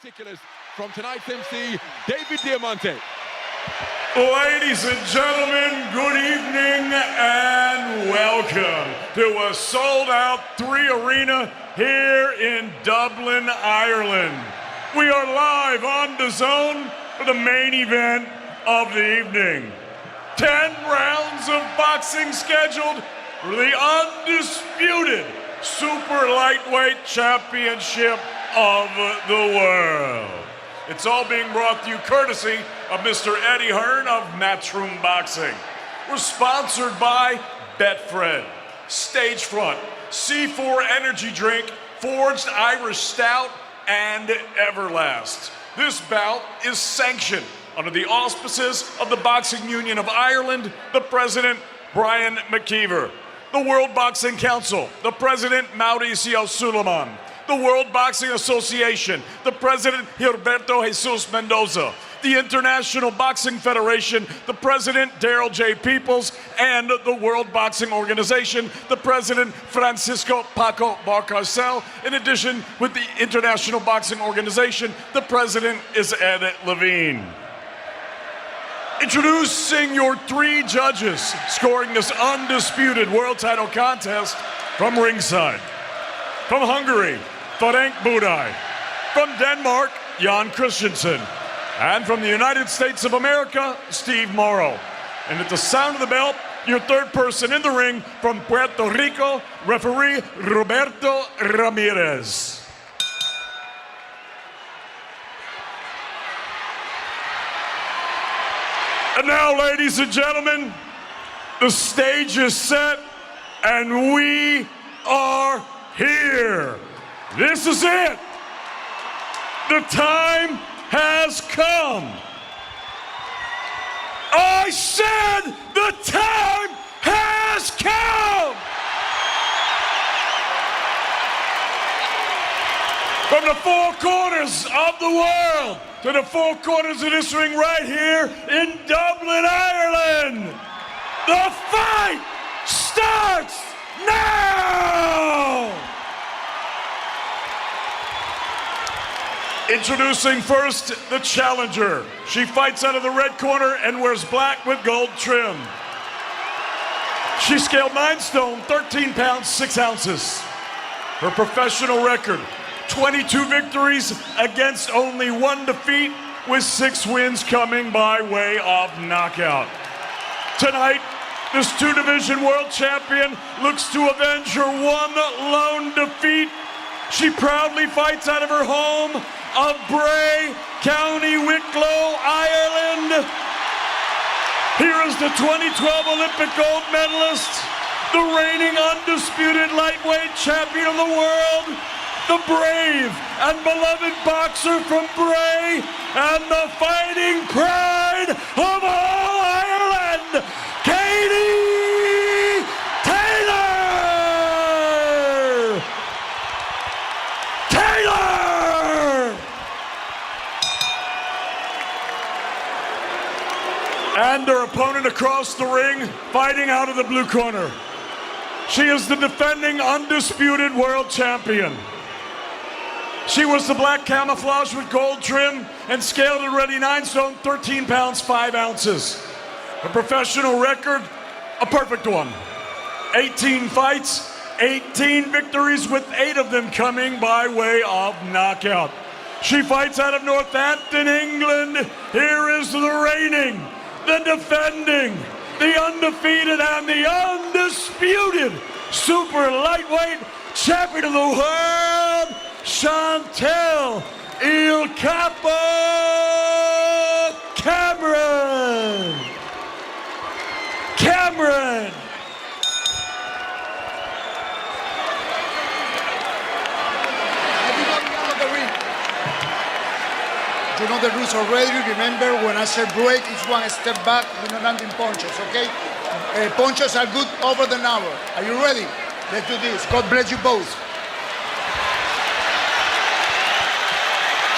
particulars from tonight's MC, David Diamante. Ladies and gentlemen, good evening and welcome to a sold-out 3 arena here in Dublin, Ireland. We are live on DAZN for the main event of the evening. 10 rounds of boxing scheduled for the undisputed super lightweight championship of the world. It's all being brought to you courtesy of Mr. Eddie Hearn of Matchroom Boxing. We're sponsored by Betfred, Stagefront, C4 Energy Drink, Forged Irish Stout, and Everlast. This bout is sanctioned under the auspices of the Boxing Union of Ireland, the President, Brian McKeever, the World Boxing Council, the President, Mauricio Suleiman, the World Boxing Association, the President, Gilberto Jesus Mendoza, the International Boxing Federation, the President, Daryl J. Peoples, and the World Boxing Organization, the President, Francisco Paco Barcarcel. In addition, with the International Boxing Organization, the President is Ed Levine. Introducing your 3 judges scoring this undisputed world title contest from ringside. From Hungary, Ferenc Budaj. From Denmark, Jan Christensen. And from the United States of America, Steve Morrow. And at the sound of the bell, your third person in the ring from Puerto Rico, referee Roberto Ramirez. And now, ladies and gentlemen, the stage is set and we are here. This is it. The time has come. I said the time has come. From the 4 corners of the world to the 4 corners of this ring right here in Dublin, Ireland, the fight starts now! Introducing first the challenger. She fights out of the red corner and wears black with gold trim. She scaled 9 stone, 13 pounds, 6 ounces. Her professional record, 22 victories against only 1 defeat, with 6 wins coming by way of knockout. Tonight, this 2-division world champion looks to avenge her 1 lone defeat. She proudly fights out of her home of Bray, County Wicklow, Ireland. Here is the 2012 Olympic gold medalist, the reigning undisputed lightweight champion of the world, the brave and beloved boxer from Bray, and the fighting pride of all Ireland, Katie Taylor! And her opponent across the ring, fighting out of the blue corner. She is the defending undisputed world champion. She was the black camouflage with gold trim and scaled already 9 stone, 13 pounds, 5 ounces. Her professional record, a perfect one. 18 fights, 18 victories, with 8 of them coming by way of knockout. She fights out of Northampton, England. Here is the reigning, the defending, the undefeated, and the undisputed super lightweight champion of the world, Chantelle Il Capo Cameron. You know the rules already. Remember, when I say break, it's 1 step back, you're not landing punches, okay? Punches are good over the hour. Are you ready? Let's do this. God bless you both.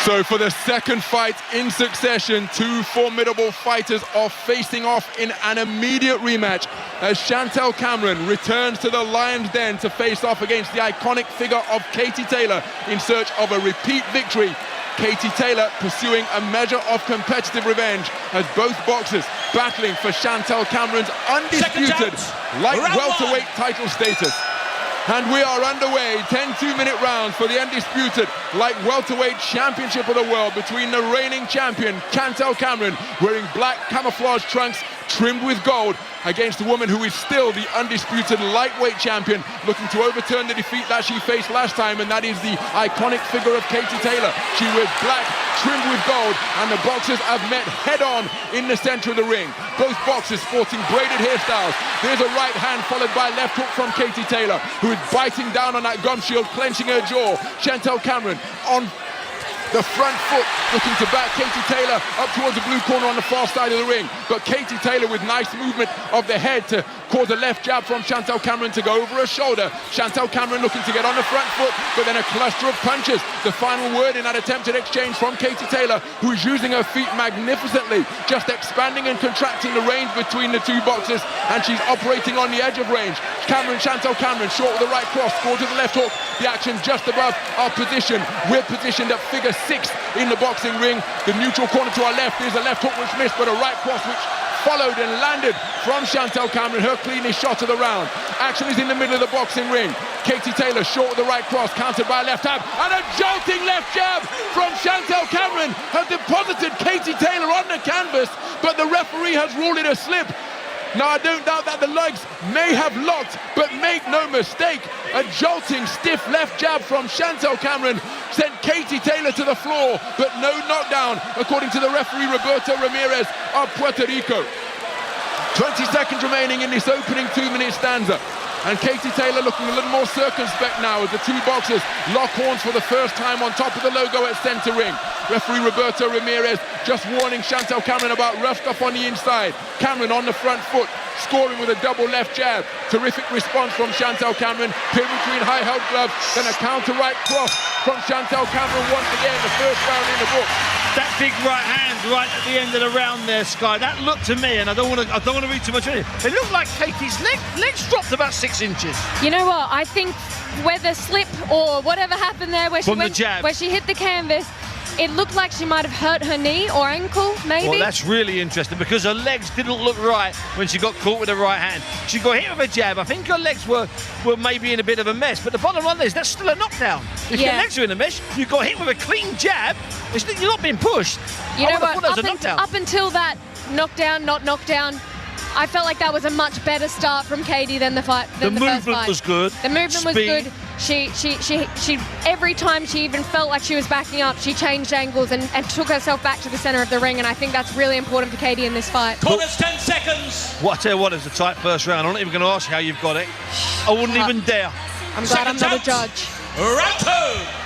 So for the second fight in succession, 2 formidable fighters are facing off in an immediate rematch as Chantelle Cameron returns to the Lion's Den to face off against the iconic figure of Katie Taylor in search of a repeat victory Katie Taylor pursuing a measure of competitive revenge as both boxers battling for Chantelle Cameron's undisputed light welterweight title status. And we are underway, 10 2-minute rounds for the undisputed light welterweight championship of the world between the reigning champion, Chantelle Cameron, wearing black camouflage trunks trimmed with gold, against a woman who is still the undisputed lightweight champion, looking to overturn the defeat that she faced last time, and that is the iconic figure of Katie Taylor. She wears black, trimmed with gold, and the boxers have met head-on in the center of the ring. Both boxers sporting braided hairstyles. There's a right hand followed by left hook from Katie Taylor, who is biting down on that gum shield, clenching her jaw. Chantelle Cameron on the front foot, looking to back Katie Taylor up towards the blue corner on the far side of the ring. But Katie Taylor with nice movement of the head to cause a left jab from Chantelle Cameron to go over her shoulder. Chantelle Cameron looking to get on the front foot, but then a cluster of punches. The final word in that attempted exchange from Katie Taylor, who is using her feet magnificently, just expanding and contracting the range between the two boxers, and she's operating on the edge of range. Chantelle Cameron, short with the right cross, scored to the left hook. The action just above our position. We're positioned at figure 6 in the boxing ring. The neutral corner to our left is a left hook which missed, but a right cross which followed and landed from Chantelle Cameron, her cleanest shot of the round. Action is in the middle of the boxing ring. Katie Taylor short with the right cross, countered by a left jab, and a jolting left jab from Chantelle Cameron has deposited Katie Taylor on the canvas, but the referee has ruled it a slip. Now, I don't doubt that the legs may have locked, but make no mistake, a jolting, stiff left jab from Chantelle Cameron sent Katie Taylor to the floor, but no knockdown, according to the referee Roberto Ramirez of Puerto Rico. 20 seconds remaining in this opening 2-minute stanza. And Katie Taylor looking a little more circumspect now as the two boxers lock horns for the first time on top of the logo at center ring. Referee Roberto Ramirez just warning Chantelle Cameron about rough stuff on the inside. Cameron on the front foot, scoring with a double left jab. Terrific response from Chantelle Cameron, pinned between high-held gloves, then a counter right cross from Chantelle Cameron once again, the first round in the book. That big right hand right at the end of the round there, Sky, that looked to me, and I don't want to read too much into it, it looked like Katie's legs dropped about 6 inches. You know what, I think whether slip or whatever happened there where she hit the canvas, it looked like she might have hurt her knee or ankle, maybe. Well, that's really interesting because her legs didn't look right when she got caught with the right hand. She got hit with a jab. I think her legs were maybe in a bit of a mess, but the bottom line is that's still a knockdown. If your legs are in a mess, you got hit with a clean jab, you're not being pushed. You know what, up until that knockdown, not knockdown, I felt like that was a much better start from Katie than the fight. The movement was good. The movement was good. She every time she even felt like she was backing up, she changed angles and took herself back to the center of the ring, and I think that's really important for Katie in this fight. Corners, 10 seconds. What I tell you what, it was a tight first round. I'm not even going to ask you how you've got it. I wouldn't even dare. I'm glad I'm not a judge. Round 2.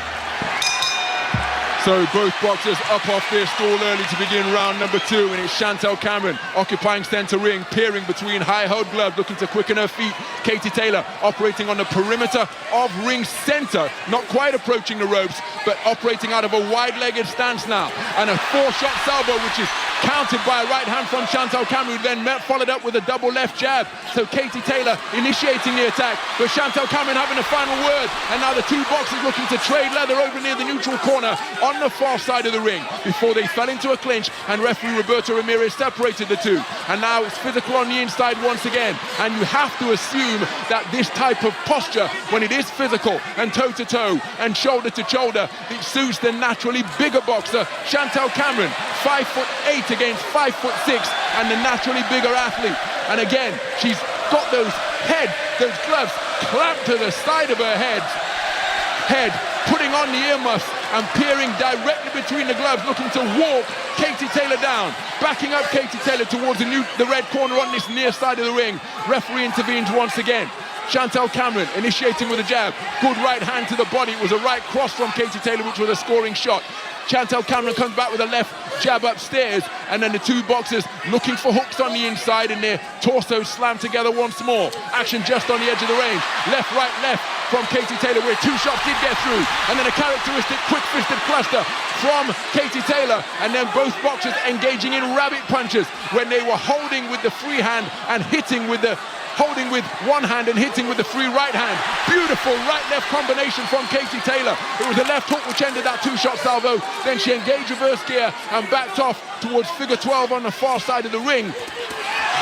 So both boxers up off their stall early to begin round number 2, and it's Chantelle Cameron occupying center ring, peering between high-held gloves, looking to quicken her feet. Katie Taylor operating on the perimeter of ring center, not quite approaching the ropes, but operating out of a wide-legged stance now. And a 4-shot salvo, which is countered by a right hand from Chantelle Cameron, then followed up with a double left jab. So Katie Taylor initiating the attack, but Chantelle Cameron having the final word. And now the two boxers looking to trade leather over near the neutral corner on the far side of the ring before they fell into a clinch, and referee Roberto Ramirez separated the two. And now it's physical on the inside once again. And you have to assume that this type of posture, when it is physical and toe-to-toe and shoulder-to-shoulder, it suits the naturally bigger boxer, Chantelle Cameron, 5'8" against 5'6", and the naturally bigger athlete. And again, she's got those gloves clamped to the side of her head, putting on the earmuffs and peering directly between the gloves, looking to walk Katie Taylor down, backing up Katie Taylor towards the red corner on this near side of the ring. Referee intervenes once again. Chantelle Cameron initiating with a jab, good right hand to the body. It was a right cross from Katie Taylor, which was a scoring shot. Chantelle Cameron comes back with a left jab upstairs, and then the two boxers looking for hooks on the inside, and their torsos slammed together once more. Action just on the edge of the range. Left, right, left from Katie Taylor, where 2 shots did get through, and then a characteristic quick-fisted cluster from Katie Taylor, and then both boxers engaging in rabbit punches when they were holding with the free hand and hitting with the holding with one hand and hitting with the free right hand. Beautiful right-left combination from Katie Taylor. It was a left hook which ended that two-shot salvo. Then she engaged reverse gear and backed off towards figure 12 on the far side of the ring.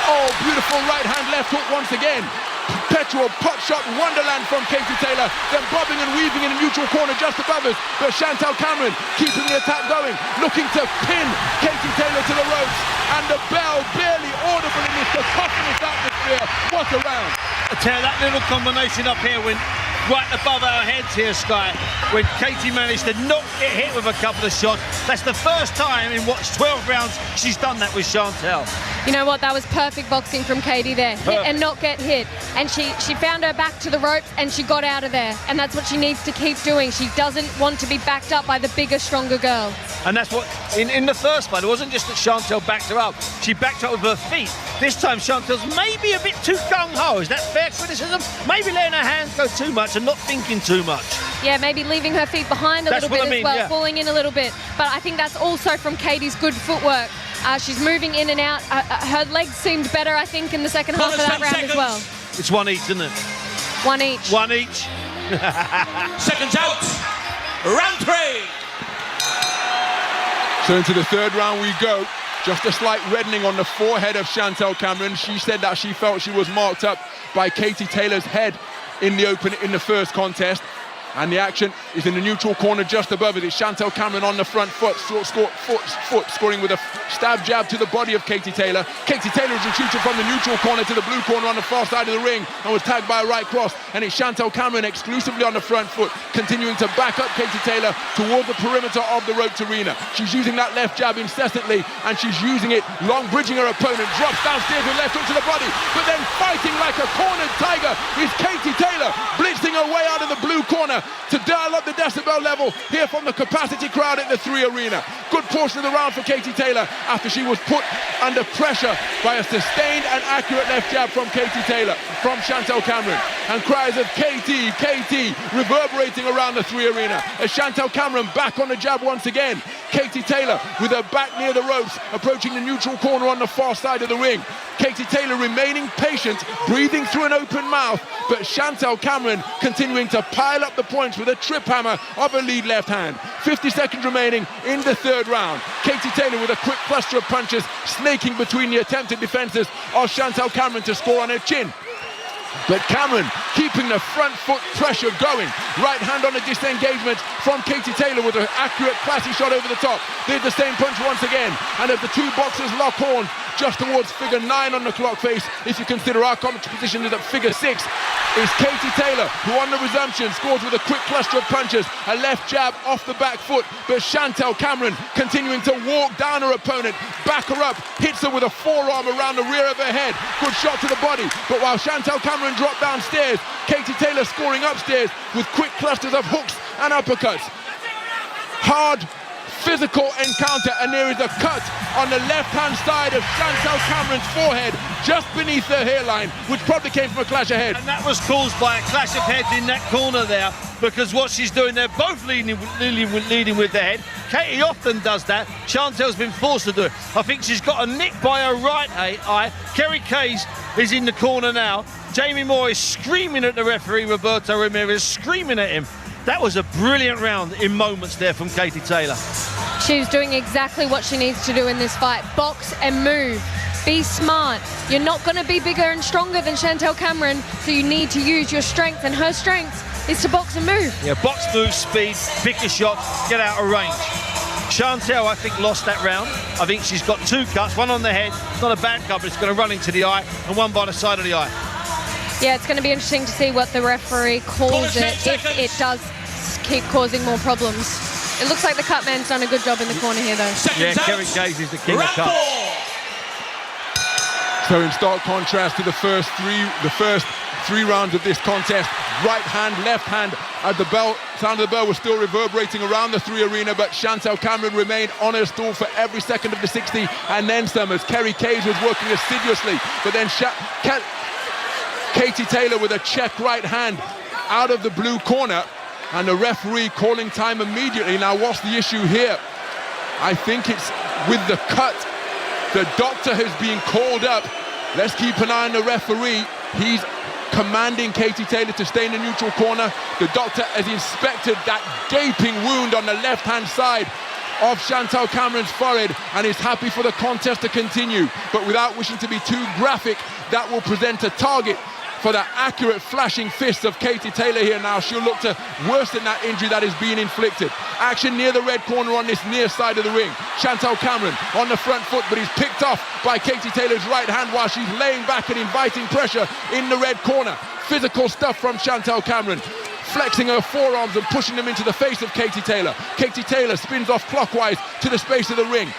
Oh, beautiful right hand left hook once again. Perpetual pot shot wonderland from Katie Taylor, then bobbing and weaving in a neutral corner just above us, but Chantelle Cameron keeping the attack going, looking to pin Katie Taylor to the ropes, and the bell barely audible in this cacophonous atmosphere. What a round! I tell you, that little combination up here went right above our heads here, Sky, when Katie managed to not get hit with a couple of shots. That's the first time in 12 rounds she's done that with Chantelle. You know what? That was perfect boxing from Katie there. Hit and not get hit. And she found her back to the ropes and she got out of there. And that's what she needs to keep doing. She doesn't want to be backed up by the bigger, stronger girl. And that's what, in the first fight, it wasn't just that Chantelle backed her up. She backed her up with her feet. This time Chantelle's maybe a bit too gung-ho. Is that fair criticism? Maybe letting her hands go too much and not thinking too much. Yeah, maybe leaving her feet behind a little bit as well, falling in a little bit. But I think that's also from Katie's good footwork. She's moving in and out. Her legs seemed better, I think, in the second half of that round as well. It's one each, isn't it? One each. One each. Seconds out. Round 3. So into the third round we go. Just a slight reddening on the forehead of Chantelle Cameron. She said that she felt she was marked up by Katie Taylor's head in the first contest. And the action is in the neutral corner just above it. It's Chantelle Cameron on the front foot, scoring with a stab jab to the body of Katie Taylor. Katie Taylor is retreated from the neutral corner to the blue corner on the far side of the ring and was tagged by a right cross. And it's Chantelle Cameron exclusively on the front foot, continuing to back up Katie Taylor toward the perimeter of the roped arena. She's using that left jab incessantly, and she's using it long, bridging her opponent, drops downstairs with left hook to the body, but then fighting like a cornered tiger is Katie Taylor, blitzing her way out of the blue corner to dial up the decibel level here from the capacity crowd at the 3 Arena. Good portion of the round for Katie Taylor after she was put under pressure by a sustained and accurate left jab from Katie Taylor, from Chantelle Cameron. And cries of Katie, Katie reverberating around the 3 Arena as Chantelle Cameron back on the jab once again. Katie Taylor with her back near the ropes, approaching the neutral corner on the far side of the ring. Katie Taylor remaining patient, breathing through an open mouth, but Chantelle Cameron continuing to pile up the points with a trip hammer of her lead left hand. 50 seconds remaining in the third round. Katie Taylor with a quick cluster of punches snaking between the attempted defenses of Chantelle Cameron to score on her chin. But Cameron keeping the front foot pressure going. Right hand on the disengagement from Katie Taylor with an accurate, classy shot over the top. Did the same punch once again. And as the two boxers lock horns just towards figure 9 on the clock face, if you consider our commentary position is at figure 6, is Katie Taylor, who on the resumption scores with a quick cluster of punches, a left jab off the back foot, but Chantelle Cameron continuing to walk down her opponent, back her up, hits her with a forearm around the rear of her head. Good shot to the body, but while Chantelle Cameron dropped downstairs, Katie Taylor scoring upstairs with quick clusters of hooks and uppercuts. Hard, physical encounter, and there is a cut on the left-hand side of Chantelle Cameron's forehead, just beneath her hairline, which probably came from a clash of heads. And that was caused by a clash of heads in that corner there, because what she's doing, they're both leading with the head. Katie often does that. Chantelle's been forced to do it. I think she's got a nick by her right eye. Kerry Kays is in the corner now. Jamie Moore is screaming at the referee, Roberto Ramirez, screaming at him. That was a brilliant round in moments there from Katie Taylor. She's doing exactly what she needs to do in this fight. Box and move. Be smart. You're not going to be bigger and stronger than Chantelle Cameron, so you need to use your strength, and her strength is to box and move. Yeah, box, move, speed, pick a shot, get out of range. Chantelle, I think, lost that round. I think she's got 2 cuts, one on the head. It's not a bad cut, but it's going to run into the eye, and one by the side of the eye. Yeah, it's going to be interesting to see what the referee calls it if it does keep causing more problems. It looks like the cut man's done a good job in the corner here, though. Yeah, Kerry Kays is the king of cuts. So in stark contrast to the first three rounds of this contest, right hand, left hand, as the bell, sound of the bell was still reverberating around the 3 Arena, but Chantelle Cameron remained on her stool for every second of the 60 and then some, as Kerry Kays was working assiduously, but then Katie Taylor with a check right hand out of the blue corner, and the referee calling time immediately. Now, what's the issue here? I think it's with the cut. The doctor has been called up. Let's keep an eye on the referee. He's commanding Katie Taylor to stay in the neutral corner. The doctor has inspected that gaping wound on the left-hand side of Chantelle Cameron's forehead and is happy for the contest to continue. But without wishing to be too graphic, that will present a target for the accurate flashing fists of Katie Taylor here now. She'll look to worsen that injury that is being inflicted. Action near the red corner on this near side of the ring. Chantelle Cameron on the front foot, but he's picked off by Katie Taylor's right hand while she's laying back and inviting pressure in the red corner. Physical stuff from Chantelle Cameron, flexing her forearms and pushing them into the face of Katie Taylor. Katie Taylor spins off clockwise to the space of the ring.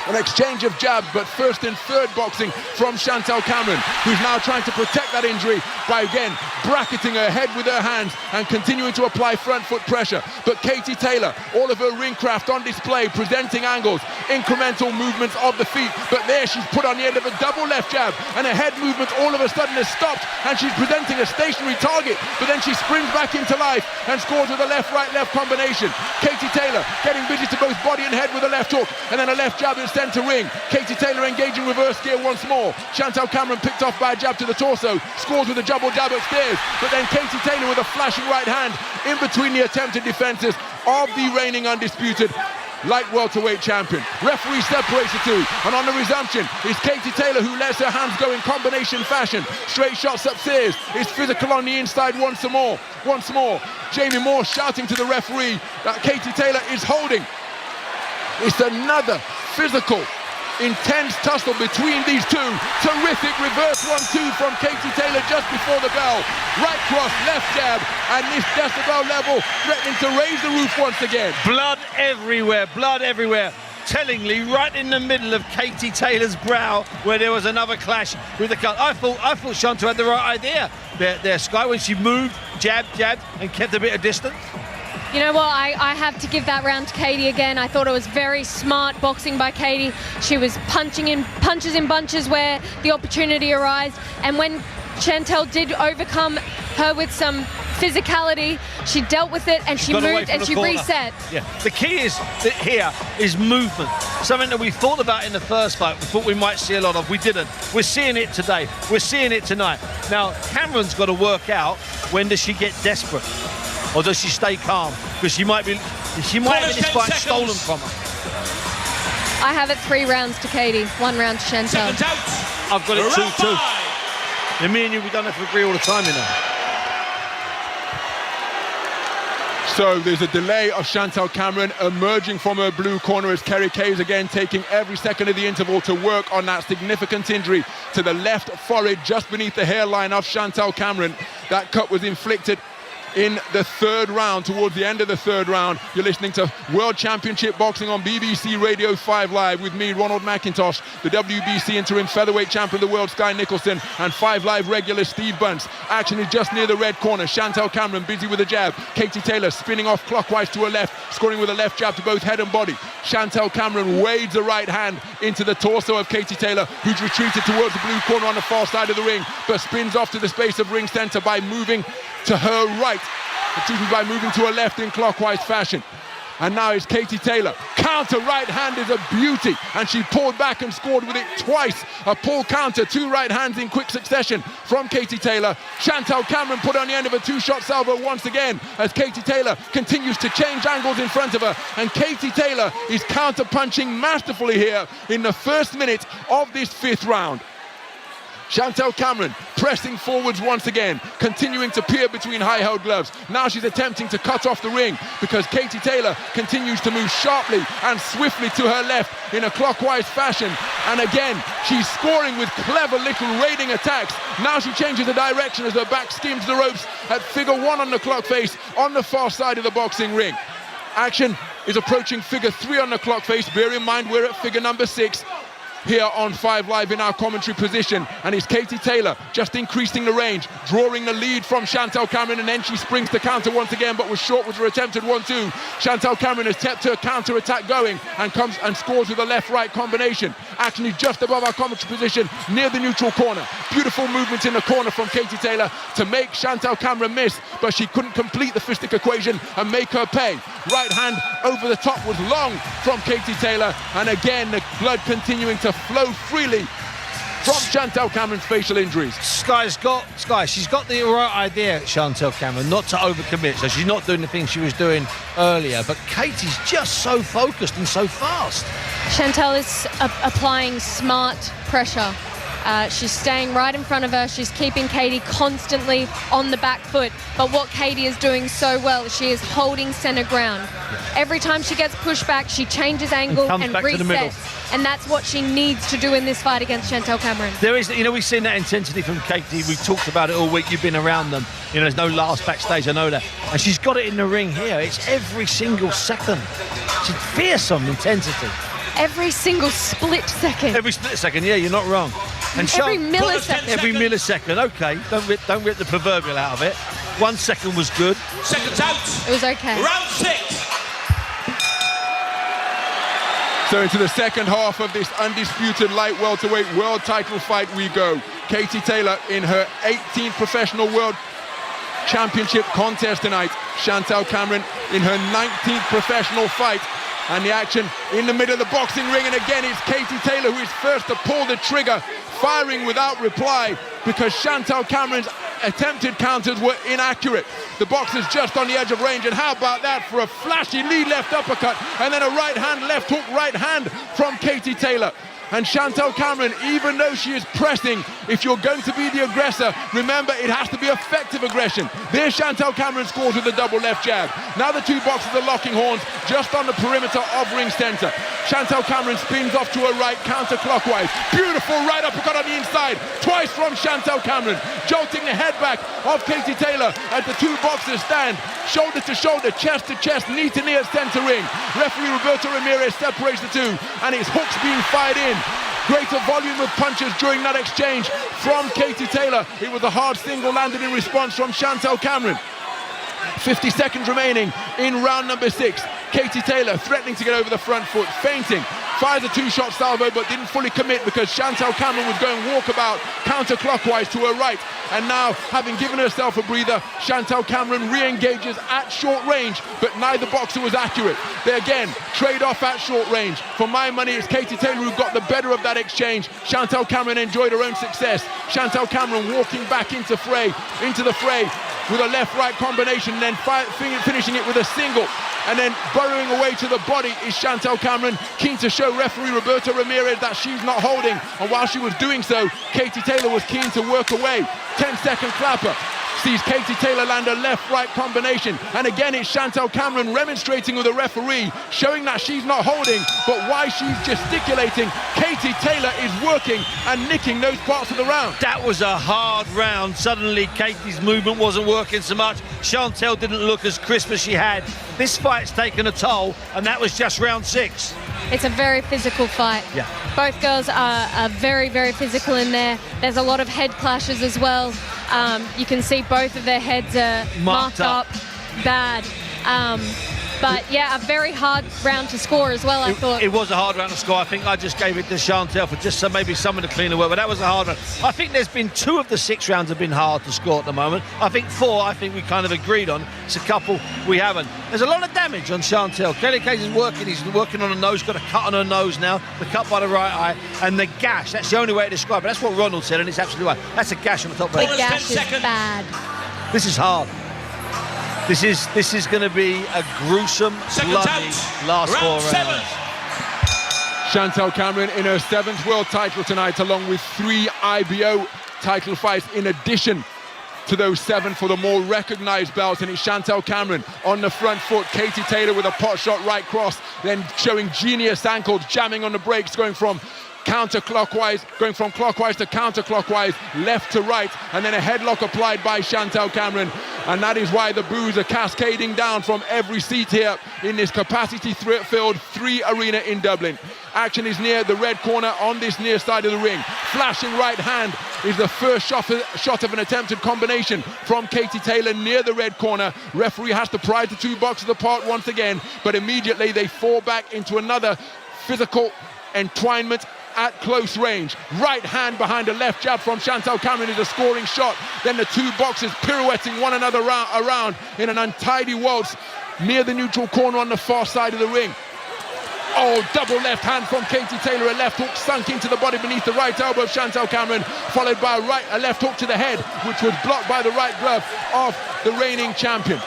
An exchange of jabs, but first and third boxing from Chantelle Cameron, who's now trying to protect that injury by again bracketing her head with her hands and continuing to apply front foot pressure. But Katie Taylor, all of her ring craft on display, presenting angles, incremental movements of the feet, but there she's put on the end of a double left jab, and her head movement all of a sudden has stopped, and she's presenting a stationary target, but then she springs back into life and scores with a left-right-left combination. Katie Taylor getting busy to both body and head with a left hook, and then a left jab in center ring. Katie Taylor engaging reverse gear once more. Chantelle Cameron picked off by a jab to the torso, scores with a double jab upstairs, but then Katie Taylor with a flashing right hand in between the attempted defenses of the reigning undisputed light welterweight champion. Referee separates the two, and on the resumption is Katie Taylor, who lets her hands go in combination fashion. Straight shots upstairs, is physical on the inside once more. Jamie Moore shouting to the referee that Katie Taylor is holding. It's another physical, intense tussle between these two. Terrific reverse 1-2 from Katie Taylor just before the bell. Right cross, left jab, and this decibel level threatening to raise the roof once again. Blood everywhere. Tellingly, right in the middle of Katie Taylor's brow, where there was another clash with the cut. I thought Chantelle had the right idea there, Sky, when she moved, jabbed, and kept a bit of distance. You know what, I have to give that round to Katie again. I thought it was very smart boxing by Katie. She was punches in bunches where the opportunity arose, and when Chantelle did overcome her with some physicality, she dealt with it and she moved and she reset. Yeah, the key here is movement. Something that we thought about in the first fight, we thought we might see a lot of. We didn't. We're seeing it today. We're seeing it tonight. Now, Cameron's got to work out, when does she get desperate? Or does she stay calm? Because she might have this fight stolen from her. I have it 3 rounds to Katie, 1 round to Chantelle. I've got it 2-2. And me and you, we don't have to agree all the time, you know. So there's a delay of Chantelle Cameron emerging from her blue corner as Kerry Kayes again taking every second of the interval to work on that significant injury to the left forehead just beneath the hairline of Chantelle Cameron. That cut was inflicted in the third round, towards the end of the third round. You're listening to World Championship Boxing on BBC Radio 5 Live with me, Ronald McIntosh, the WBC interim featherweight champion of the world, Sky Nicholson, and 5 Live regular Steve Bunce. Action is just near the red corner. Chantelle Cameron busy with a jab. Katie Taylor spinning off clockwise to her left, scoring with a left jab to both head and body. Chantelle Cameron wades a right hand into the torso of Katie Taylor, who's retreated towards the blue corner on the far side of the ring, but spins off to the space of ring center by moving to her right, by moving to her left in clockwise fashion. And now it's Katie Taylor. Counter right hand is a beauty, and she pulled back and scored with it twice. A pull counter, 2 right hands in quick succession from Katie Taylor. Chantelle Cameron put on the end of a 2-shot salvo once again as Katie Taylor continues to change angles in front of her, and Katie Taylor is counter punching masterfully here in the first minute of this 5th round. Chantelle Cameron pressing forwards once again, continuing to peer between high-held gloves. Now she's attempting to cut off the ring because Katie Taylor continues to move sharply and swiftly to her left in a clockwise fashion. And again, she's scoring with clever little raiding attacks. Now she changes the direction as her back skims the ropes at figure 1 on the clock face on the far side of the boxing ring. Action is approaching figure 3 on the clock face. Bear in mind we're at figure number 6. Here on 5 Live in our commentary position, and it's Katie Taylor just increasing the range, drawing the lead from Chantelle Cameron, and then she springs to counter once again, but was short with her attempted 1-2. Chantelle Cameron has kept her counter attack going and comes and scores with a left-right combination. Actually just above our commentary position, near the neutral corner. Beautiful movement in the corner from Katie Taylor to make Chantelle Cameron miss, but she couldn't complete the fistic equation and make her pay. Right hand over the top was long from Katie Taylor, and again the blood continuing to flow freely from Chantelle Cameron's facial injuries. She's got the right idea, Chantelle Cameron, not to overcommit, so she's not doing the things she was doing earlier, but Katie's just so focused and so fast. Chantelle is applying smart pressure. She's staying right in front of her. She's keeping Katie constantly on the back foot. But what Katie is doing so well, she is holding center ground. Every time she gets pushed back, she changes angle and resets. And that's what she needs to do in this fight against Chantelle Cameron. There is, we've seen that intensity from Katie. We've talked about it all week. You've been around them. There's no laughs backstage, I know that. And she's got it in the ring here. It's every single second. She's fearsome intensity. Every single split second. Every split second, yeah, you're not wrong. And every millisecond. Every millisecond, okay. Don't rip the proverbial out of it. 1 second was good. Seconds out. It was okay. Round 6. So into the second half of this undisputed light welterweight world title fight we go. Katie Taylor in her 18th professional world championship contest tonight. Chantelle Cameron in her 19th professional fight. And the action in the middle of the boxing ring, and again it's Katie Taylor who is first to pull the trigger, firing without reply because Chantelle Cameron's attempted counters were inaccurate. The boxer's just on the edge of range, and how about that for a flashy lead left uppercut and then a right hand, left hook, right hand from Katie Taylor. And Chantelle Cameron, even though she is pressing, if you're going to be the aggressor, remember it has to be effective aggression. There's Chantelle Cameron scores with a double left jab. Now the two boxers are locking horns just on the perimeter of ring center. Chantelle Cameron spins off to her right, counterclockwise. Beautiful right uppercut on the inside, twice from Chantelle Cameron, jolting the head back of Katie Taylor as the two boxers stand shoulder to shoulder, chest to chest, knee to knee at center ring. Referee Roberto Ramirez separates the two, and it's hooks being fired in. Greater volume of punches during that exchange from Katie Taylor. It was a hard single landed in response from Chantelle Cameron. 50 seconds remaining in round number 6. Katie Taylor threatening to get over the front foot, feinting, fires a two-shot salvo but didn't fully commit because Chantelle Cameron was going walkabout counterclockwise to her right. And now, having given herself a breather, Chantelle Cameron re-engages at short range, but neither boxer was accurate. They again trade off at short range. For my money, it's Katie Taylor who got the better of that exchange. Chantelle Cameron enjoyed her own success. Chantelle Cameron walking back into the fray with a left-right combination, and then finishing it with a single. And then burrowing away to the body is Chantelle Cameron, keen to show referee Roberto Ramirez that she's not holding. And while she was doing so, Katie Taylor was keen to work away. 10-second clapper sees Katie Taylor land a left-right combination. And again, it's Chantelle Cameron remonstrating with the referee, showing that she's not holding, but while she's gesticulating, Katie Taylor is working and nicking those parts of the round. That was a hard round. Suddenly, Katie's movement wasn't working so much. Chantelle didn't look as crisp as she had. This fight's taken a toll, and that was just round 6. It's a very physical fight. Yeah. Both girls are very, very physical in there. There's a lot of head clashes as well. You can see both of their heads are marked up bad. But yeah, a very hard round to score as well, I thought. It was a hard round to score. I think I just gave it to Chantelle for just maybe some of the cleaner work, but that was a hard round. I think there's been 2 of the 6 rounds have been hard to score at the moment. I think 4, I think we kind of agreed on. It's a couple we haven't. There's a lot of damage on Chantelle. Kelly Case is working. He's working on her nose, got a cut on her nose now, the cut by the right eye, and the gash. That's the only way to describe it. That's what Ronald said, and it's absolutely right. That's a gash on the top of the gash is bad. This is hard. This is going to be a gruesome, bloody last 4 rounds. Chantelle Cameron in her 7th world title tonight, along with 3 IBO title fights in addition to those 7 for the more recognized belts. And it's Chantelle Cameron on the front foot. Katie Taylor with a pot shot right cross, then showing genius ankles, jamming on the brakes, going from clockwise to counterclockwise, left to right, and then a headlock applied by Chantelle Cameron. And that is why the boos are cascading down from every seat here in this capacity-filled 3 arena in Dublin. Action is near the red corner on this near side of the ring. Flashing right hand is the first shot of an attempted combination from Katie Taylor near the red corner. Referee has to pry the 2 boxers apart once again, but immediately they fall back into another physical entwinement at close range. Right hand behind a left jab from Chantelle Cameron is a scoring shot. Then the 2 boxers pirouetting one another around in an untidy waltz near the neutral corner on the far side of the ring. Oh, double left hand from Katie Taylor. A left hook sunk into the body beneath the right elbow of Chantelle Cameron, followed by a left hook to the head, which was blocked by the right glove of the reigning champion.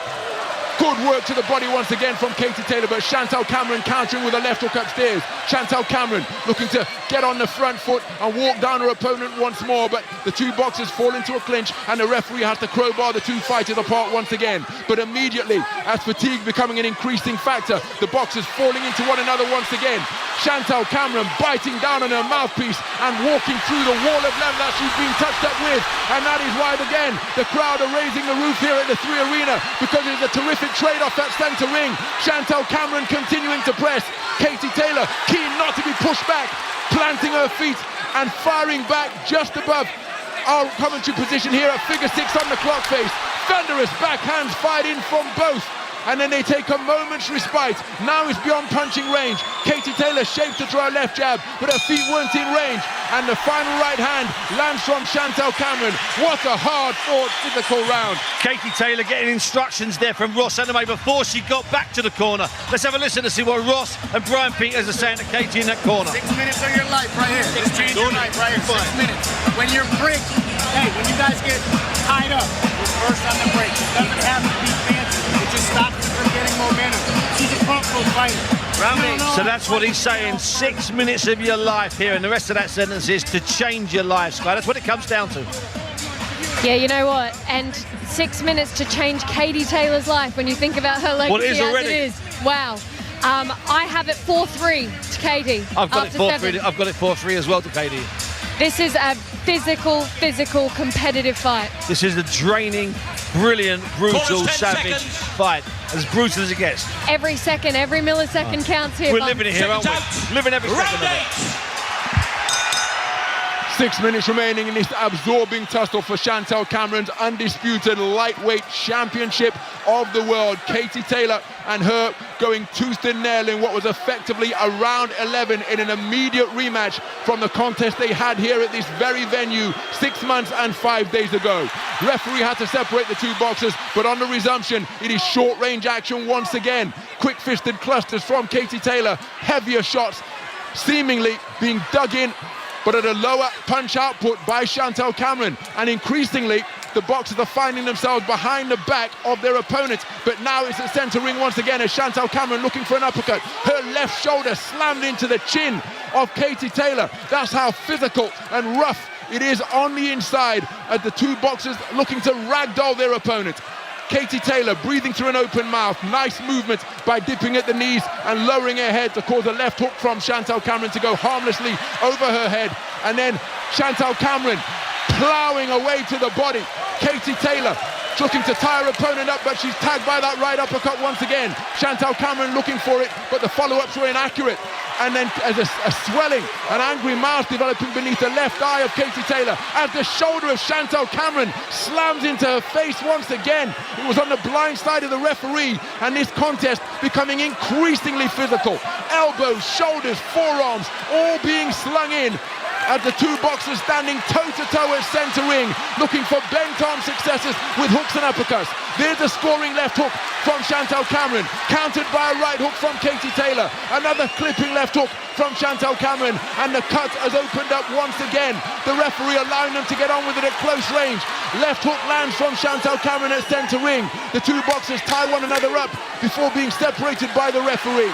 Good work to the body once again from Katie Taylor, but Chantelle Cameron countering with a left hook upstairs. Chantelle Cameron looking to get on the front foot and walk down her opponent once more, but the two boxers fall into a clinch and the referee has to crowbar the two fighters apart once again. But immediately, as fatigue becoming an increasing factor, the boxers falling into one another once again. Chantelle Cameron biting down on her mouthpiece and walking through the wall of leather that she's been touched up with, and that is why again the crowd are raising the roof here at the 3 Arena, because it's a terrific trade-off at centre ring. Chantelle Cameron continuing to press. Katie Taylor keen not to be pushed back, planting her feet and firing back just above our commentary position here at figure 6 on the clock face. Thunderous backhands fired in from both, and then they take a moment's respite. Now it's beyond punching range. Katie Taylor shaped to throw a left jab, but her feet weren't in range, and the final right hand lands from Chantelle Cameron. What a hard-fought physical round. Katie Taylor getting instructions there from Ross Anime before she got back to the corner. Let's have a listen to see what Ross and Brian Peters are saying to Katie in that corner. 6 minutes of your life right here. Just change your life right here. 6 minutes. When you're bricked, hey, when you guys get tied up, we're first on the break. It doesn't have to be fancy. It just stops you from getting momentum. She's a comfortable fighter. So that's what he's saying. 6 minutes of your life here, and the rest of that sentence is to change your life, Sky. That's what it comes down to. Yeah, you know what? And 6 minutes to change Katie Taylor's life when you think about her legacy Well, it is already. as it is. Wow. I have it 4-3 to Katie. I've got it 4-3. I've got it 4-3 as well to Katie. This is a physical, competitive fight. This is a draining, brilliant, brutal, savage fight. As brutal as it gets. Every second, every millisecond counts here. We're living it here, aren't we? Living every second of it. 6 minutes remaining in this absorbing tussle for Chantelle Cameron's undisputed lightweight championship of the world. Katie Taylor and her going tooth and nail in what was effectively a round 11 in an immediate rematch from the contest they had here at this very venue 6 months and 5 days ago. Referee had to separate the two boxers, but on the resumption, it is short-range action once again. Quick-fisted clusters from Katie Taylor, heavier shots seemingly being dug in, but at a lower punch output by Chantelle Cameron, and increasingly the boxers are finding themselves behind the back of their opponents. But now it's at centre ring once again as Chantelle Cameron looking for an uppercut. Her left shoulder slammed into the chin of Katie Taylor. That's how physical and rough it is on the inside as the two boxers looking to ragdoll their opponents. Katie Taylor breathing through an open mouth. Nice movement by dipping at the knees and lowering her head to cause a left hook from Chantelle Cameron to go harmlessly over her head. And then Chantelle Cameron ploughing away to the body. Katie Taylor looking to tie her opponent up, but she's tagged by that right uppercut once again. Chantelle Cameron looking for it, but the follow-ups were inaccurate. And then as a swelling, an angry mouth developing beneath the left eye of Katie Taylor as the shoulder of Chantelle Cameron slams into her face once again. It was on the blind side of the referee, and this contest becoming increasingly physical. Elbows, shoulders, forearms, all being slung in as the two boxers standing toe-to-toe at centre ring, looking for bent-arm successes with hooks and uppercuts. There's a scoring left hook from Chantelle Cameron, countered by a right hook from Katie Taylor. Another clipping left hook from Chantelle Cameron, and the cut has opened up once again. The referee allowing them to get on with it at close range. Left hook lands from Chantelle Cameron at centre ring. The two boxers tie one another up before being separated by the referee.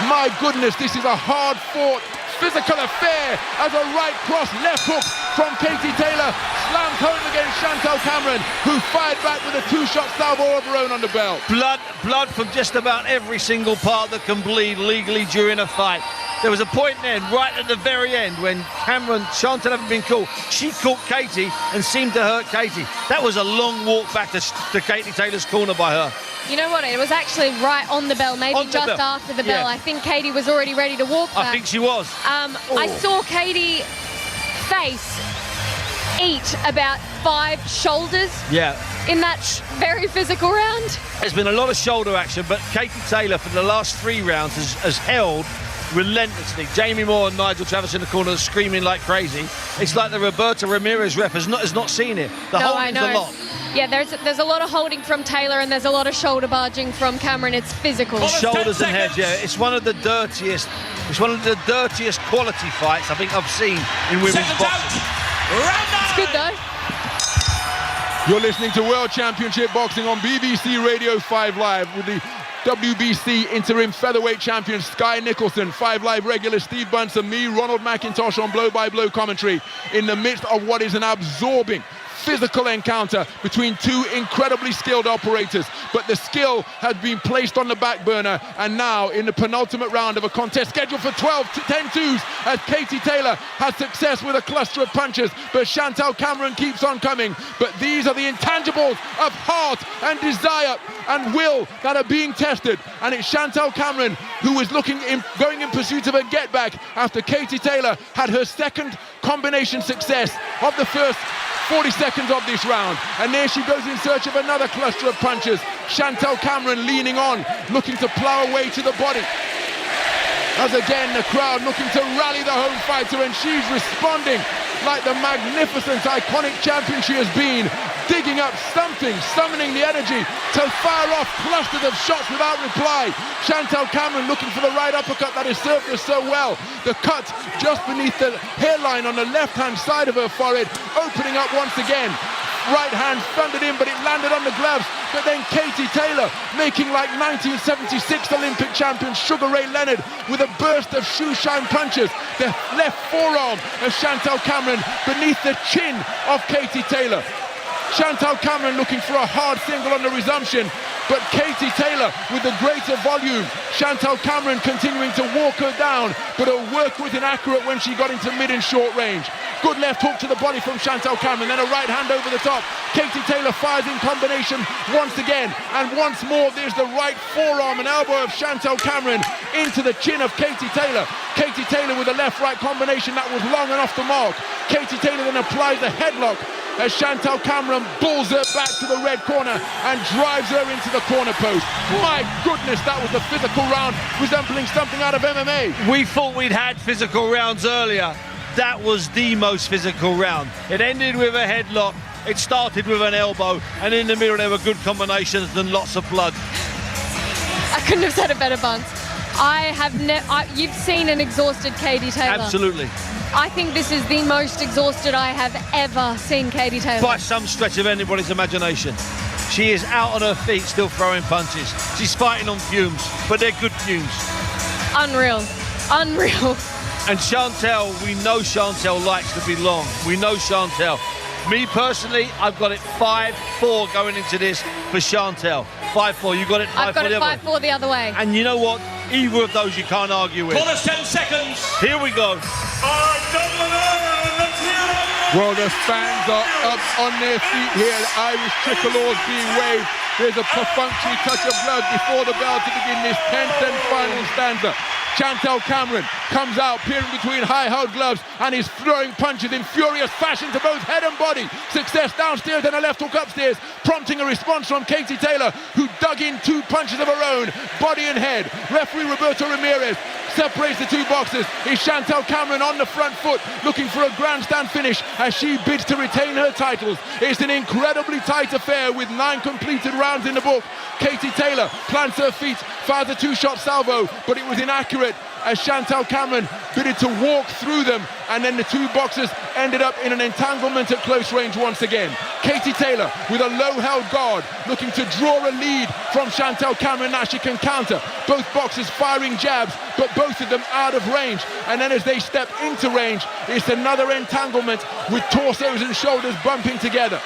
My goodness, this is a hard-fought physical affair as a right cross left hook from Katie Taylor slams home against Chantelle Cameron, who fired back with a two-shot salvo of her own on the belt. Blood from just about every single part that can bleed legally during a fight. There was a point then, right at the very end, when Chantelle hadn't been caught. She caught Katie and seemed to hurt Katie. That was a long walk back to Katie Taylor's corner by her. You know what? It was actually right on the bell, maybe just after the bell. Yeah. I think Katie was already ready to walk back. I think she was. I saw Katie face eat about 5 shoulders in that very physical round. There's been a lot of shoulder action, but Katie Taylor for the last 3 rounds has held relentlessly. Jamie Moore and Nigel Travis in the corner screaming like crazy. It's like the Roberto Ramirez ref has not seen it. The holding's a lot. Yeah, there's a lot of holding from Taylor and there's a lot of shoulder barging from Cameron. It's physical. Shoulders and heads, yeah. It's one of the dirtiest quality fights I think I've seen in women's boxing. It's good though. You're listening to World Championship Boxing on BBC Radio 5 Live with the WBC interim featherweight champion Sky Nicholson, 5 Live regular Steve Bunce and me, Ronald McIntosh, on blow-by-blow commentary in the midst of what is an absorbing physical encounter between two incredibly skilled operators, but the skill has been placed on the back burner, and now in the penultimate round of a contest scheduled for 10-2s as Katie Taylor has success with a cluster of punches, but Chantelle Cameron keeps on coming. But these are the intangibles of heart and desire and will that are being tested, and it's Chantelle Cameron who is going in pursuit of a get back after Katie Taylor had her second combination success of the first 40 seconds of this round, and there she goes in search of another cluster of punches. Chantelle Cameron leaning on, looking to plow away to the body, as again the crowd looking to rally the home fighter, and she's responding like the magnificent, iconic champion she has been, digging up something, summoning the energy to fire off clusters of shots without reply. Chantelle Cameron looking for the right uppercut that has served her so well. The cut just beneath the hairline on the left-hand side of her forehead, opening up once again. Right hand thundered in, but it landed on the gloves. But then Katie Taylor making like 1976 Olympic champion Sugar Ray Leonard with a burst of shoe-shine punches. The left forearm of Chantelle Cameron beneath the chin of Katie Taylor. Chantelle Cameron looking for a hard single on the resumption, but Katie Taylor with the greater volume. Chantelle Cameron continuing to walk her down, but her work was inaccurate when she got into mid and short range. Good left hook to the body from Chantelle Cameron, then a right hand over the top. Katie Taylor fires in combination once again, and once more there's the right forearm and elbow of Chantelle Cameron into the chin of Katie Taylor. Katie Taylor with a left-right combination that was long and off the mark. Katie Taylor then applies the headlock as Chantelle Cameron bulls her back to the red corner and drives her into the corner post. My goodness, that was a physical round resembling something out of MMA. We thought we'd had physical rounds earlier. That was the most physical round. It ended with a headlock, it started with an elbow, and in the middle there were good combinations and lots of blood. I couldn't have said it better, Bunce. You've seen an exhausted Katie Taylor. Absolutely. I think this is the most exhausted I have ever seen Katie Taylor. By some stretch of anybody's imagination. She is out on her feet still throwing punches. She's fighting on fumes, but they're good fumes. Unreal. Unreal. And Chantelle, we know Chantelle likes to be long. We know Chantelle. Me personally, I've got it 5-4 going into this for Chantelle. 5-4. You got it 5-4 I've got it the other way. 5-4 the other way. And you know what? Either of those you can't argue with. Bonus 10 seconds. Here we go. Well, the fans are up on their feet here. The Irish tricolores being waved. There's a perfunctory touch of blood before the bell to begin this 10th and final stanza. Chantelle Cameron comes out, peering between high-held gloves, and is throwing punches in furious fashion to both head and body. Success downstairs and a left hook upstairs, prompting a response from Katie Taylor, who dug in 2 punches of her own, body and head. Referee Roberto Ramirez separates the 2 boxers. Is Chantelle Cameron on the front foot, looking for a grandstand finish as she bids to retain her titles. It's an incredibly tight affair with 9 completed rounds in the book. Katie Taylor plants her feet, fires a 2-shot salvo, but it was inaccurate as Chantelle Cameron bidded to walk through them, and then the 2 boxers ended up in an entanglement at close range once again. Katie Taylor with a low-held guard, looking to draw a lead from Chantelle Cameron that she can counter. Both boxers firing jabs, but both of them out of range. And then as they step into range, it's another entanglement with torsos and shoulders bumping together.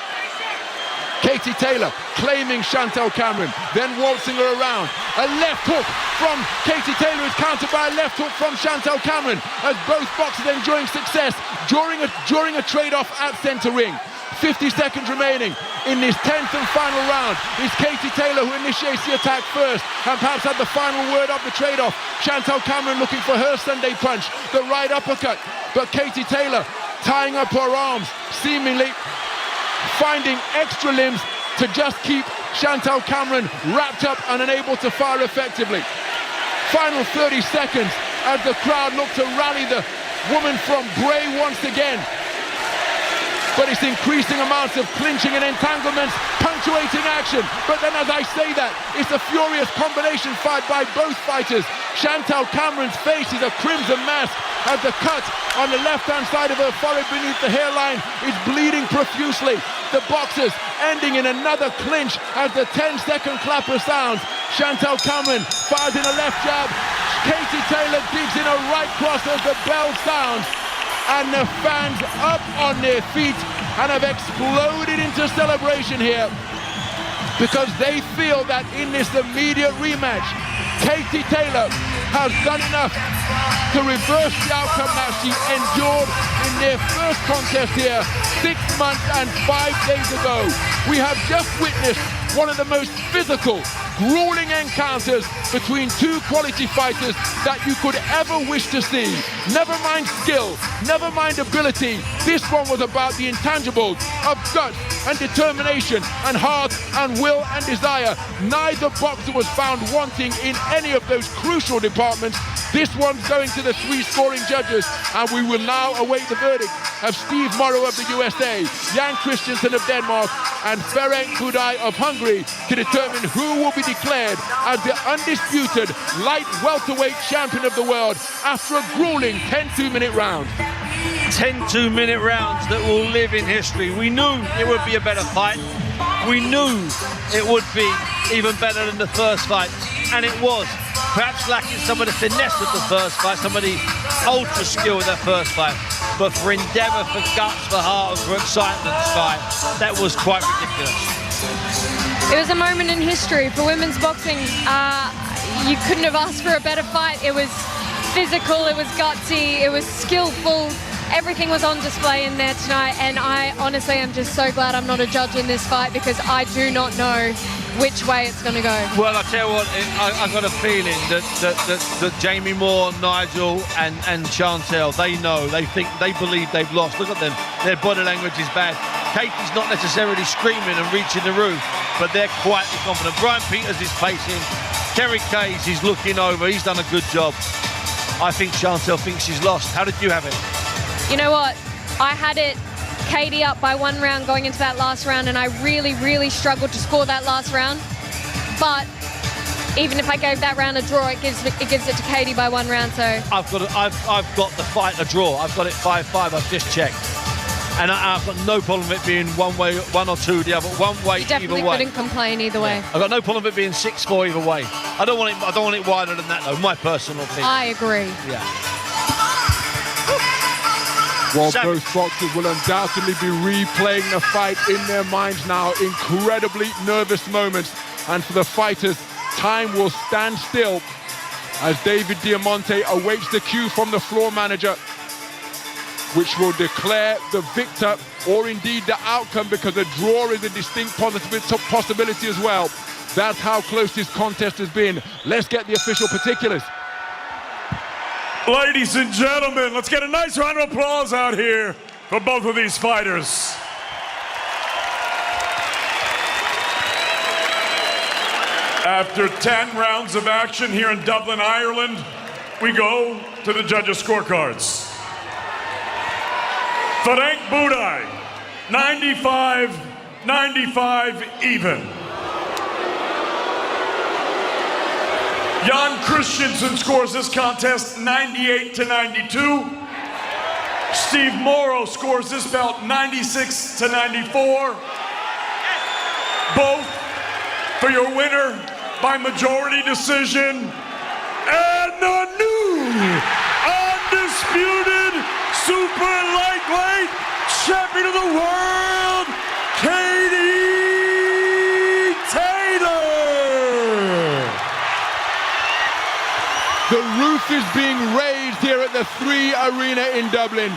Katie Taylor claiming Chantelle Cameron, then waltzing her around. A left hook from Katie Taylor is countered by a left hook from Chantelle Cameron as both boxers enjoying success during a trade-off at centre ring. 50 seconds remaining in this 10th and final round. It's Katie Taylor who initiates the attack first and perhaps had the final word of the trade-off. Chantelle Cameron looking for her Sunday punch, the right uppercut, but Katie Taylor tying up her arms, seemingly finding extra limbs to just keep Chantelle Cameron wrapped up and unable to fire effectively. Final 30 seconds as the crowd look to rally the woman from Bray once again. but it's increasing amounts of clinching and entanglements punctuating action. But then as I say that, it's a furious combination fight by both fighters. Chantelle Cameron's face is a crimson mask as the cut on the left-hand side of her forehead beneath the hairline is bleeding profusely. The boxers ending in another clinch as the 10-second clapper sounds. Chantelle Cameron fires in a left jab. Katie Taylor digs in a right cross as the bell sounds. And the fans up on their feet and have exploded into celebration here because they feel that in this immediate rematch, Katie Taylor has done enough to reverse the outcome that she endured in their first contest here 6 months and 5 days ago. We have just witnessed one of the most physical, grueling encounters between two quality fighters that you could ever wish to see. Never mind skill, never mind ability. This one was about the intangibles of guts and determination and heart and will and desire. Neither boxer was found wanting in any of those crucial departments. This one's going to the 3 scoring judges, and we will now await the verdict of Steve Morrow of the USA, Jan Christensen of Denmark, and Ferenc Budai of Hungary to determine who will be declared as the undisputed light welterweight champion of the world after a grueling 10 2-minute round. 10 2-minute rounds that will live in history. We knew it would be a better fight. We knew it would be even better than the first fight, and it was. Perhaps lacking some of the finesse of the first fight, some of the ultra skill of that first fight. But for endeavour, for guts, for heart, for excitement, Sky, that was quite ridiculous. It was a moment in history for women's boxing. You couldn't have asked for a better fight. It was physical, it was gutsy, it was skillful. Everything was on display in there tonight, and I honestly am just so glad I'm not a judge in this fight because I do not know which way it's going to go. Well, I tell you what, I've got a feeling that Jamie Moore, Nigel and Chantelle, they know, they think, they believe they've lost. Look at them, their body language is bad. Katie's not necessarily screaming and reaching the roof, but they're quietly confident. Brian Peters is pacing, Kerry Case is looking over, he's done a good job. I think Chantelle thinks she's lost. How did you have it? You know what? I had it Katie up by 1 round going into that last round, and I really struggled to score that last round. But even if I gave that round a draw, it gives it to Katie by 1 round. So I've got the fight a draw. I've got it 5-5. I've just checked, and I've got no problem with it being one way, 1 or 2 the other, one way you definitely either way. couldn't complain either way. I've got no problem with it being 6-4 either way. I don't want it wider than that though. My personal opinion. I agree. Yeah. Well, both boxers will undoubtedly be replaying the fight in their minds now. Incredibly nervous moments. And for the fighters, time will stand still as David Diamante awaits the cue from the floor manager, which will declare the victor or indeed the outcome, because a draw is a distinct possibility as well. That's how close this contest has been. Let's get the official particulars. Ladies and gentlemen, let's get a nice round of applause out here for both of these fighters. After 10 rounds of action here in Dublin, Ireland, we go to the judges' scorecards. Ferenc Budai, 95 even. Jan Christensen scores this contest 98-92. Steve Morrow scores this bout 96-94. Both for your winner by majority decision, and the new undisputed super lightweight champion of the world, Katie Taylor. The roof is being raised here at the 3 Arena in Dublin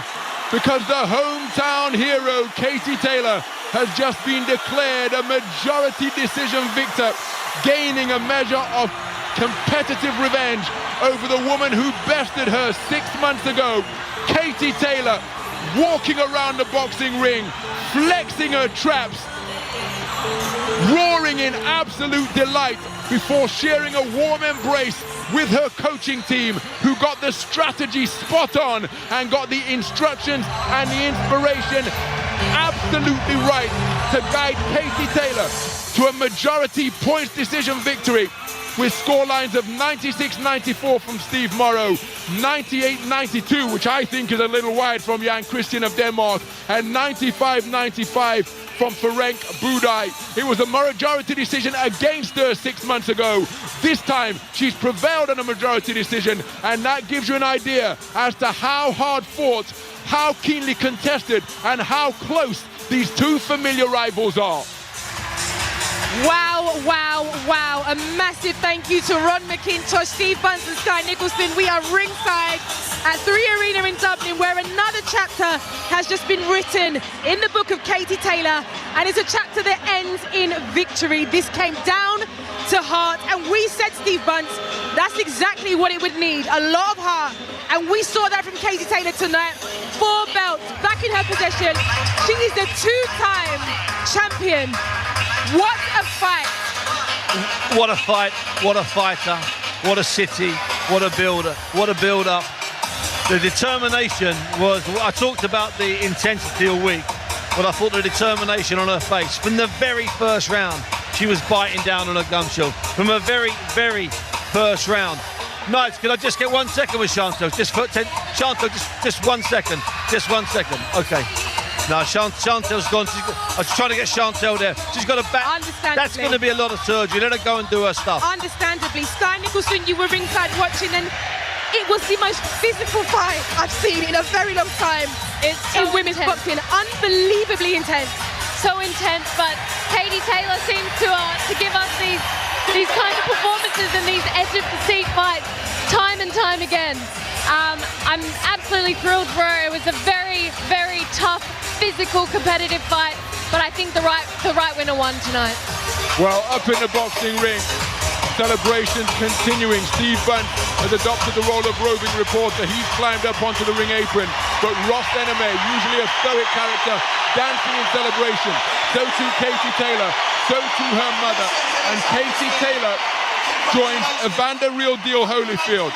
because the hometown hero, Katie Taylor, has just been declared a majority decision victor, gaining a measure of competitive revenge over the woman who bested her 6 months ago. Katie Taylor walking around the boxing ring, flexing her traps, roaring in absolute delight before sharing a warm embrace with her coaching team, who got the strategy spot on and got the instructions and the inspiration absolutely right to guide Katie Taylor to a majority points decision victory with scorelines of 96-94 from Steve Morrow, 98-92, which I think is a little wide from Jan Christian of Denmark, and 95-95 from Ferenc Budaj. It was a majority decision against her 6 months ago. This time, she's prevailed on a majority decision, and that gives you an idea as to how hard fought, how keenly contested, and how close these two familiar rivals are. Wow, wow, wow. A massive thank you to Ron McIntosh, Steve Bunce and Sky Nicholson. We are ringside at 3 Arena in Dublin, where another chapter has just been written in the book of Katie Taylor, and it's a chapter that ends in victory. This came down to heart, and we said, Steve Bunce, that's exactly what it would need, a lot of heart. And we saw that from Katie Taylor tonight. 4 belts back in her possession. She is the 2-time champion. What a fight! What a fight, what a fighter, what a city, what a builder, what a build-up. The determination was, I talked about the intensity all week, but I thought the determination on her face. From the very first round, she was biting down on her gum shield. From her very, very first round. Knights, can I just get 1 second with Chantelle? Chantelle, just 1 second. Just 1 second. Okay. No, Chantelle's gone. I was trying to get Chantelle there. She's got a back. Understandably. That's going to be a lot of surgery. Let her go and do her stuff. Understandably. Sky Nicholson, you were ringside watching, and it was the most physical fight I've seen in a very long time It's so in women's intense. boxing. Unbelievably intense. So intense, but Katie Taylor seems to give us these kind of performances and these edge of the seat fights time and time again. I'm absolutely thrilled for her. It was a very, very tough, physical, competitive fight, but I think the right winner won tonight. Well, up in the boxing ring, celebrations continuing. Steve Bunce has adopted the role of roving reporter. He's climbed up onto the ring apron, but Ross Eneme, usually a stoic character, dancing in celebration. So too Katie Taylor, so too her mother. And Katie Taylor joins Evander Real Deal Holyfield,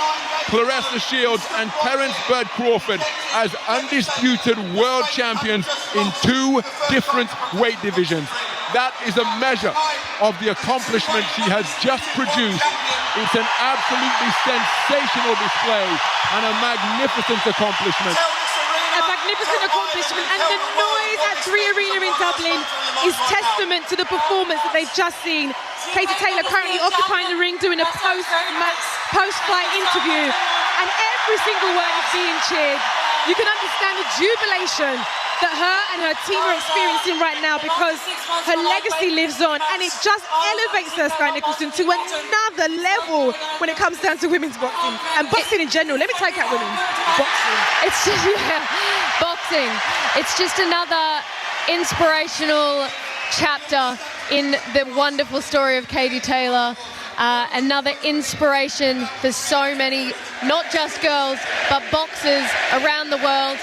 Claressa Shields and Terence Bud Crawford as undisputed world champions in 2 different weight divisions. That is a measure of the accomplishment she has just produced. It's an absolutely sensational display and a magnificent accomplishment. A magnificent accomplishment, and the noise at 3 Arena in Dublin is testament to the performance that they've just seen. Katie Taylor currently occupying the ring, doing a post-fight interview, and every single word is being cheered. You can understand the jubilation that her and her team are experiencing right now, because her legacy lives on, and it just elevates her, Sky Nicholson, to another level when it comes down to women's boxing and boxing in general. Let me take out women's boxing. It's just, boxing. It's just another inspirational chapter in the wonderful story of Katie Taylor. Another inspiration for so many, not just girls, but boxers around the world.